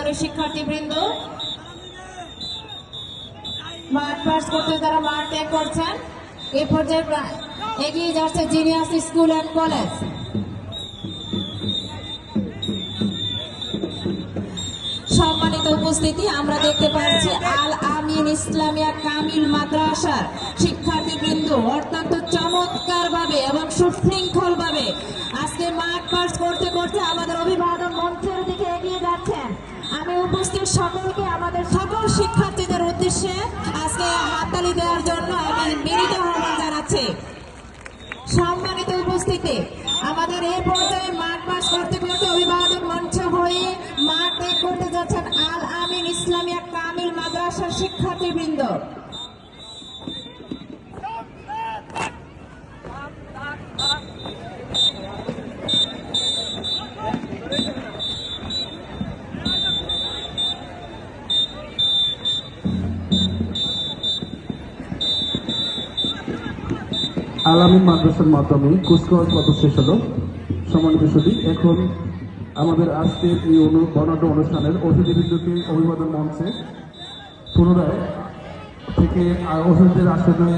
প্রাক্তনী শিক্ষার্থীবৃন্দ মাঠ পাস করতে যারা মাঠ ত্যাগ করছেন এই পর্যায়ে এগিয়ে যাচ্ছে জিনিয়াস স্কুল অ্যান্ড কলেজ। সম্মানিত উপস্থিতি, আমরা দেখতে পাচ্ছি আল আমিন ইসলামিয়া কামিল মাদ্রাসার শিক্ষার্থীবৃন্দ অত্যন্ত চমৎকার ভাবে এবং সুশৃঙ্খল ভাবে আজকে মাঠ পাস করতে করতে আমাদের অভিবাদন মঞ্চের দিকে এগিয়ে যাচ্ছেন। আমি উপস্থিত সকলকে আমাদের সকল শিক্ষার্থীদের উদ্দেশ্যে আজকে হাততালি দেওয়ার জন্য আমি বিনীত আহ্বান জানাচ্ছি। সম্মানিত উপস্থিতি, আমাদের এই পর্যায়ে মাঠ পাস করতে করতে অভিবাদন মঞ্চ হয়ে মাঠ ত্যাগ করতে যাচ্ছেন আল আমিন ইসলামিয়া কামিল মাদ্রাসার শিক্ষার্থীবৃন্দ। আল আমিন মাদ্রাসার মাধ্যমে কুচকাওয়াজ পথ শেষ হলো। সম্মানিত সুধী, এখন আমাদের আজকের এই বর্ণাঢ্য অনুষ্ঠানের অতিথিবৃন্দকে অভিবাদন মঞ্চে পুনরায় থেকে অতিথিদের আসনে